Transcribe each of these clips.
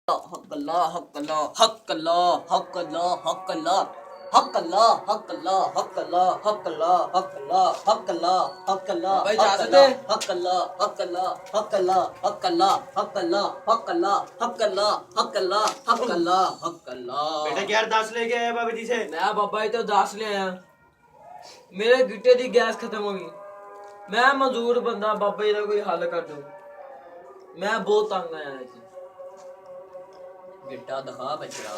हक अल्लाह हक अल्लाह हक अल्लाह हक अल्लाह हक अल्लाह हक अल्लाह हक अल्लाह हक अल्लाह हक अल्लाह हक अल्लाह हक अल्लाह हक अल्लाह भाई इजाजत है? हक अल्लाह हक अल्लाह हक अल्लाह हक अल्लाह हक अल्लाह हक अल्लाह हक अल्लाह हक अल्लाह हक अल्लाह हक अल्लाह। बेटा क्या अरदास लेके आया बाबा जी से? मैं बाबा जी तो दास ले आया। मेरे गिट्टे दी गैस खत्म हो गई। मैं मजदूर बंदा, बाबा जी का कोई हल कर दो। मैं बहुत तंग आया जी। गिट्टा दिखा बचड़ा।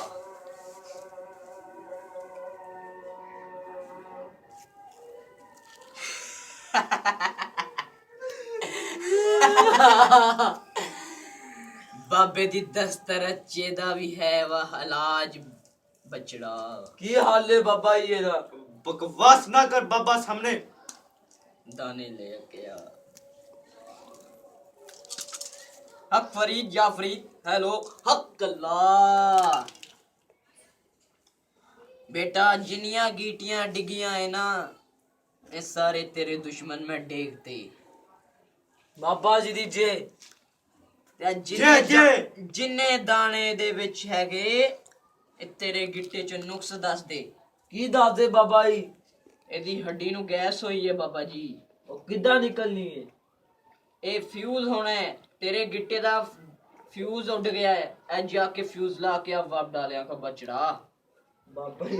बाबे दी दस्तर चेदा भी है वह इलाज बचड़ा। की हाल है बाबा जी दा? बकवास ना कर बाबा सामने। दाने ले के आ। हक फरीद या फरीद हेलो हक अल्लाह। बेटा जिन्नियां गीटियां डिगियां है ना ये सारे तेरे दुश्मन में देखते। बाबा जी दी जे जिन्ने दाने दे विच हैगे ਇਹ ਤੇਰੇ ਗਿੱਟੇ ਚ ਨੁਕਸ ਦੱਸ ਦੇ। की दस दे बाबा जी? ਇਹਦੀ ਹੱਡੀ ਨੂੰ ਗੈਸ ਹੋਈ ਹੈ ਬਾਬਾ ਜੀ। ਉਹ ਕਿੱਦਾਂ ਨਿਕਲਣੀ ਹੈ? ਇਹ ਫਿਊਜ਼ ਹੋਣਾ ਹੈ। ਤੇਰੇ ਗਿੱਟੇ ਦਾ ਫਿਊਜ਼ ਉੱਡ ਗਿਆ ਹੈ। ਐ ਜਾ ਕੇ ਫਿਊਜ਼ ਲਾ ਕੇ ਆ ਵਾਪ ਡਾਲਿਆ ਕੋ ਬਚੜਾ। ਬਾਬਾ ਜੀ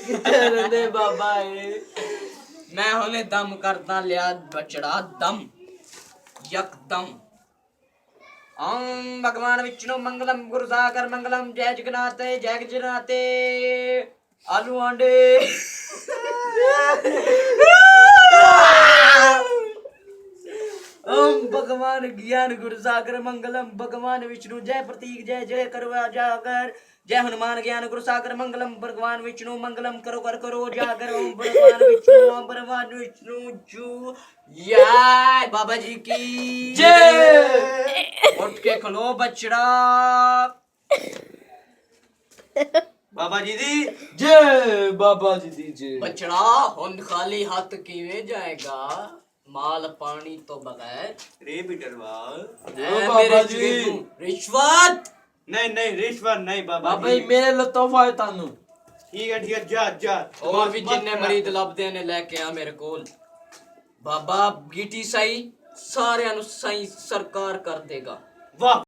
ਕਿੱਥੇ ਰਹਿੰਦੇ ਬਾਬਾ ਜੀ? ਮੈਂ ਹੁਣੇ ਦਮ ਕਰਦਾ ਲਿਆ ਬਚੜਾ ਦਮ ਯਕਦਮ। ਓਮ ਭਗਵਾਨ ਵਿਸ਼ਨੂੰ ਮੰਗਲਮ ਗੁਰੂ ਸਾਗਰ ਮੰਗਲਮ ਜੈ ਜਗन्नाथ ਜੈ ਜਗन्नाथ ਆਲੂ ਆਂਡੇ। ओम भगवान ज्ञान गुरु सागर मंगलम भगवान विष्णु जय प्रतीक जय जय करवा जागर जय हनुमान ज्ञान गुरु सागर मंगलम भगवान विष्णु मंगलम करो कर करो जागर ओम भगवान विष्णु जू या बाबा जी की जय। उठ के खलो बचड़ा। बाबा जी दी जय बाबा जी दी जय। बचड़ा हुन खाली हाथ किवें जाएगा माल पानी तो बगैर रे बिटरवा। बाबा जी रिश्वत नहीं नहीं रिश्वत नहीं बाबा ਬਾਬਾ ਜੀ ਮੇਰੇ ਲਈ ਤੋਹਫਾ ਹੈ ਤੁਹਾਨੂੰ। ठीक है जा जा। और भी जिन्ने मरीद लभदे ने लेके आ मेरे कोल। बाबा गीटी सही सारियां नु सही सरकार कर देगा। वाह।